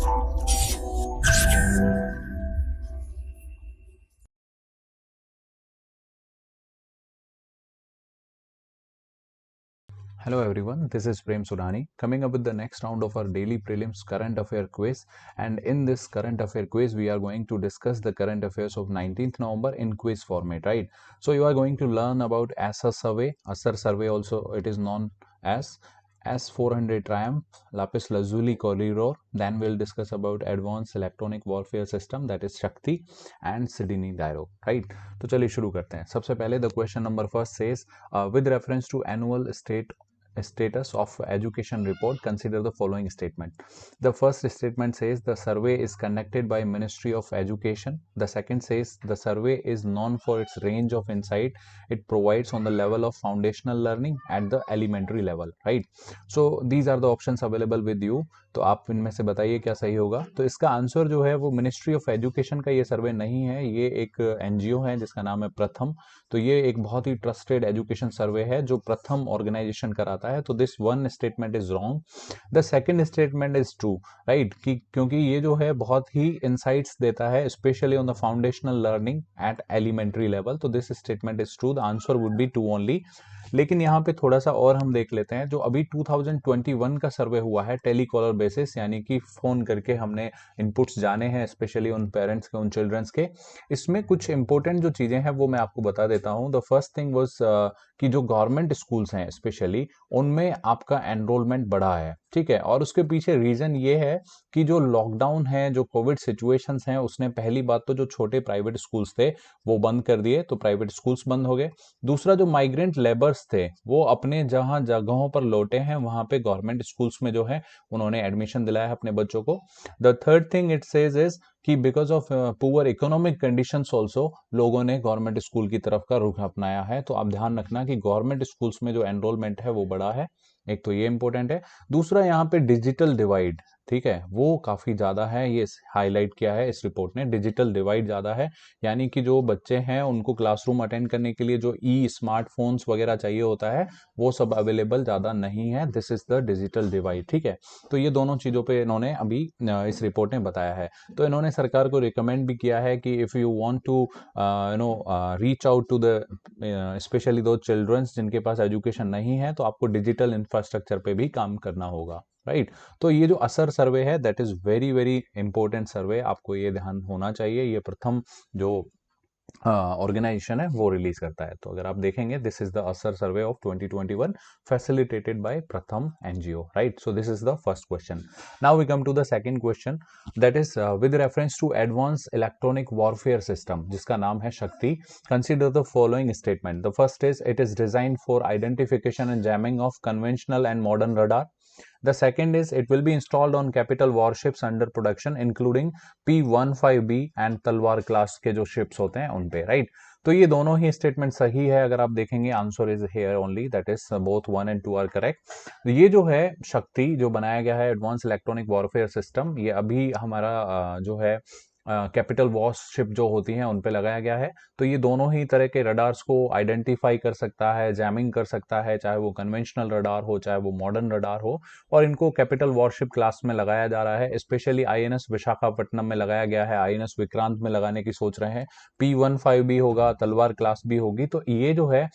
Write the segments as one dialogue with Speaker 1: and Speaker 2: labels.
Speaker 1: Hello everyone, this is Prem Sudhani coming up with the next round of our daily prelims current affair quiz, and in this current affair quiz we are going to discuss the current affairs of 19th November in quiz format, right? So you are going to learn about ASA survey also it is known as S-400 Triumph, Lapis Lazuli Corridor. Then we'll discuss about advanced electronic warfare system that is Shakti and Sydney Dialogue, right? तो चलिए शुरू करते हैं। सबसे पहले the question number first says with reference to annual status of education report, consider the following statement. The first statement says the survey is conducted by Ministry of Education. The second says the survey is known for its range of insight it provides on the level of foundational learning at the elementary level, right? So these are the options available with you. तो आप इनमें से बताइए क्या सही होगा। तो इसका आंसर जो है वो मिनिस्ट्री ऑफ एजुकेशन का ये सर्वे नहीं है, ये एक एनजीओ है जिसका नाम है प्रथम। तो ये एक बहुत ही ट्रस्टेड एजुकेशन सर्वे है जो प्रथम ऑर्गेनाइजेशन कराता है। तो this one statement is wrong, the second statement is true, right? क्योंकि ये जो है बहुत ही इंसाइट्स देता है specially on the foundational learning at elementary level. तो this statement is true, the answer would be two only. लेकिन यहाँ पे थोड़ा सा और हम देख लेते हैं, जो अभी 2021 का सर्वे हुआ है टेलीकॉलर बेसिस, यानी कि फोन करके हमने इनपुट्स जाने हैं स्पेशली उन पेरेंट्स के, उन चिल्ड्रंस के। इसमें कुछ इंपॉर्टेंट जो चीजें हैं वो मैं आपको बता देता हूँ। द फर्स्ट थिंग वाज कि जो गवर्नमेंट स्कूल्स हैं स्पेशली उनमें आपका एनरोलमेंट बढ़ा है, ठीक है। और उसके पीछे रीजन ये है कि जो लॉकडाउन है, जो कोविड सिचुएशंस हैं, उसने पहली बात तो जो छोटे प्राइवेट स्कूल्स थे वो बंद कर दिए, तो प्राइवेट स्कूल्स बंद हो गए। दूसरा, जो माइग्रेंट लेबर्स थे वो अपने जहां जगहों पर लौटे हैं वहां पे गवर्नमेंट स्कूल्स में जो है उन्होंने एडमिशन दिलाया है अपने बच्चों को। The third thing it says is कि because of poor economic conditions also लोगों ने गवर्नमेंट स्कूल की तरफ का रुख अपनाया है। तो आप ध्यान रखना कि गवर्नमेंट स्कूल्स में जो एनरोलमेंट है वो बढ़ा है, एक तो ये इंपॉर्टेंट है। दूसरा, यहाँ पे डिजिटल डिवाइड, ठीक है, वो काफी ज्यादा है, ये हाईलाइट किया है इस रिपोर्ट ने। डिजिटल डिवाइड ज्यादा है, यानी कि जो बच्चे हैं उनको क्लासरूम अटेंड करने के लिए जो स्मार्टफोन्स वगैरह चाहिए होता है वो सब अवेलेबल ज्यादा नहीं है। This is the digital divide, ठीक है। तो ये दोनों चीजों पे इन्होंने अभी इस रिपोर्ट में बताया है। तो इन्होंने सरकार को रिकमेंड भी किया है कि if you want to reach out to the specially those childrens जिनके पास एजुकेशन नहीं है, तो आपको डिजिटल इंफ्रास्ट्रक्चर पे भी काम करना होगा, राइट? तो ये जो असर सर्वे है that is very very important survey, आपको ये ध्यान होना चाहिए। ये प्रथम जो ऑर्गेनाइजेशन है वो रिलीज करता है। तो अगर आप देखेंगे this is the ASER survey of 2021 facilitated by Pratham NGO, right? So this is the first question. Now we come to the second question, that is with reference to advance electronic warfare system जिसका नाम है Shakti, consider the following statement. The first is it is design for identification and jamming of conventional and modern radar. The second is it will be installed on capital warships under production including P-15B and तलवार class के जो ships होते हैं उन पे, right? तो ये दोनों ही स्टेटमेंट सही है। अगर आप देखेंगे answer is here only, that is both 1 and 2 are correct. ये जो है शक्ति जो बनाया गया है एडवांस इलेक्ट्रॉनिक वॉरफेयर सिस्टम, ये अभी हमारा जो है कैपिटल वॉरशिप जो होती हैं उन पे लगाया गया है। तो ये दोनों ही तरह के रडार्स को आइडेंटिफाई कर सकता है, जैमिंग कर सकता है, चाहे वो कन्वेंशनल रडार हो चाहे वो मॉडर्न रडार हो। और इनको कैपिटल वॉरशिप क्लास में लगाया जा रहा है, स्पेशली आईएनएस विशाखापट्टनम में लगाया गया है, आईएनएस विक्रांत में लगाने की सोच रहे हैं, P-15 भी होगा, तलवार क्लास भी होगी। तो ये जो है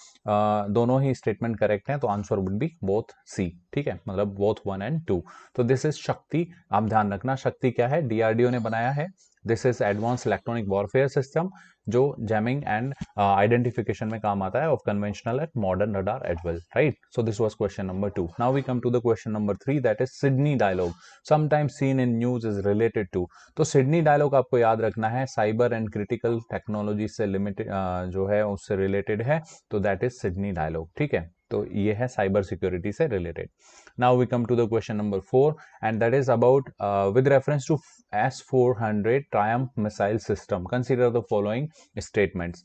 Speaker 1: दोनों ही स्टेटमेंट करेक्ट हैं, तो आंसर वुड बी बोथ सी, ठीक है, मतलब बोथ 1 and 2। तो दिस इज शक्ति। आप ध्यान रखना शक्ति क्या है, डीआरडीओ ने बनाया है। This is advance electronic warfare system जो जैमिंग एंड आइडेंटिफिकेशन में काम आता है of conventional and modern radar as well, right? So this was question number 2। Now we come to the question number 3, that is Sydney dialogue sometimes seen in news is related to. तो Sydney dialogue आपको याद रखना है cyber and critical technology से limited जो है उससे related है, तो दैट इज सिडनी डायलॉग, ठीक है। तो ये है साइबर सिक्योरिटी से related. Now we come to the question number 4 and that is about with reference to S-400 Triumph missile system. Consider the following statements.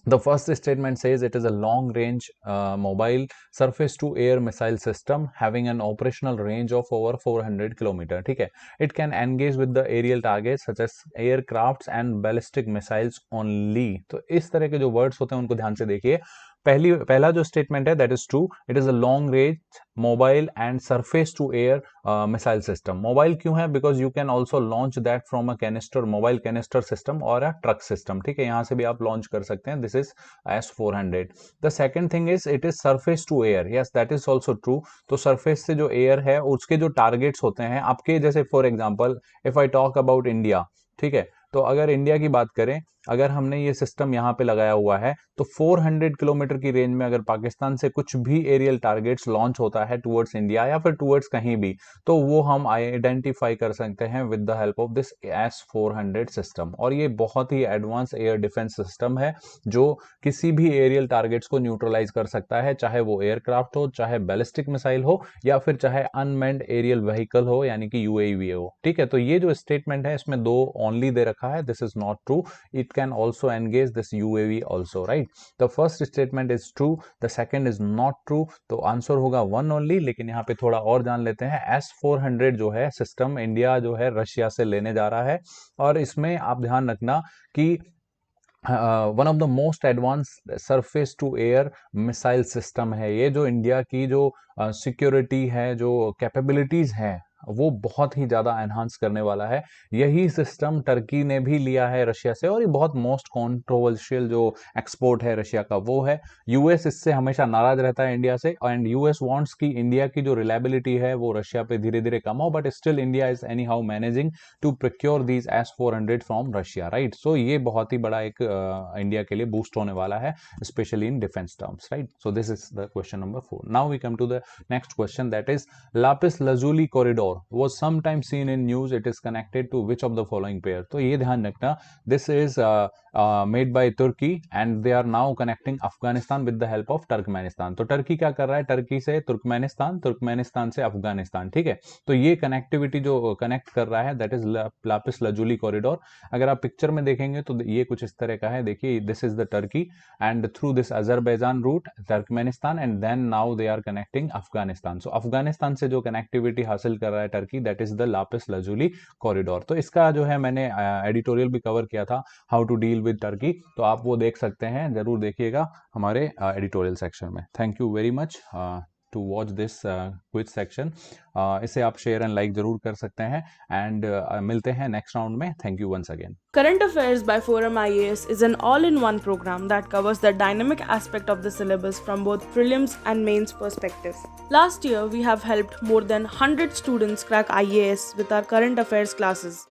Speaker 1: The first statement says it is a long-range mobile surface-to-air missile system having an operational range of over 400 km. ठीक है, it can engage with the aerial targets such as aircrafts and ballistic missiles only. तो इस तरह के जो words होते हैं उनको ध्यान से देखिए। पहला जो स्टेटमेंट है that is true, it is a long range mobile and surface to air missile system. Mobile क्यों है? Because you can also launch that from a canister, mobile canister system और अ ट्रक सिस्टम, ठीक है, यहां से भी आप launch कर सकते हैं। This is S-400। The second thing is it is surface to air, yes that is also true. तो सरफेस से जो एयर है उसके जो टारगेट्स होते हैं आपके, जैसे for example if I talk about India, ठीक है, तो अगर इंडिया की बात करें, अगर हमने ये सिस्टम यहाँ पे लगाया हुआ है तो 400 किलोमीटर की रेंज में अगर पाकिस्तान से कुछ भी एरियल टारगेट्स लॉन्च होता है टुवर्ड्स इंडिया या फिर टुवर्ड्स कहीं भी, तो वो हम आइडेंटिफाई कर सकते हैं with the help of this S-400 system. और ये बहुत ही एडवांस एयर डिफेंस सिस्टम है जो किसी भी एरियल टारगेट्स को न्यूट्रलाइज कर सकता है, चाहे वो एयरक्राफ्ट हो, चाहे बैलिस्टिक मिसाइल हो, या फिर चाहे अनमैन्ड एरियल व्हीकल हो यानी कि UAV हो, ठीक है। तो ये जो स्टेटमेंट है इसमें दो ओनली दे रखा है, this is not true, it can also engage this UAV also, right? The first statement is true, the second is not true, तो आंसर होगा 1 only। लेकिन यहाँ पे थोड़ा और जान लेते हैं। S-400 जो है सिस्टम इंडिया जो है रशिया से लेने जा रहा है, और इसमें आप ध्यान रखना कि one of the most advance surface to air missile system है ये, जो इंडिया की जो सिक्योरिटी है, जो कैपेबिलिटीज है, वो बहुत ही ज्यादा एनहांस करने वाला है। यही सिस्टम टर्की ने भी लिया है रशिया से, और ये बहुत मोस्ट कंट्रोवर्शियल जो एक्सपोर्ट है रशिया का वो है। यूएस इससे हमेशा नाराज रहता है इंडिया से, एंड यूएस वांट्स कि इंडिया की जो रिलायबिलिटी है वो रशिया पे धीरे धीरे कम हो, but still India is anyhow managing to procure these S-400 from Russia, right. So ये बहुत ही बड़ा एक इंडिया के लिए बूस्ट होने वाला है, specially in defence terms, right. So this is the question number 4। Now we come to the next question, that is lapis lazuli corridor was sometimes seen in news, it is connected to which of the following pair? तो ये ध्यान रखना, this is made by Turkey and they are now connecting Afghanistan with the help of Turkmenistan। तो Turkey क्या कर रहा है? Turkey से तुर्कमेनिस्तान, तुर्कमेनिस्तान से अफगानिस्तान, ठीक है। तो ये कनेक्टिविटी जो कनेक्ट कर रहा है that is lapis lazuli corridor. अगर आप पिक्चर में देखेंगे तो ये कुछ इस तरह का है, देखिए this is the Turkey and through this Azerbaijan route Turkmenistan and then now they are connecting Afghanistan. So Afghanistan से जो कनेक्टिविटी हासिल कर रहा है Turkey, that is the lapis lazuli corridor. तो इसका जो है मैंने एडिटोरियल भी कवर किया था, how to deal with Turkey, तो आप वो देख सकते हैं, जरूर देखिएगा हमारे एडिटोरियल सेक्शन में। Thank you very much to watch this quiz section. इसे आप शेयर एंड लाइक जरूर कर सकते हैं, एंड मिलते हैं नेक्स्ट राउंड में। Thank you once again.
Speaker 2: Current Affairs by Forum IAS is an all-in-one program that covers the dynamic aspect of the syllabus from both prelims and mains perspectives. Last year, we have helped more than 100 students crack IAS with our current affairs classes.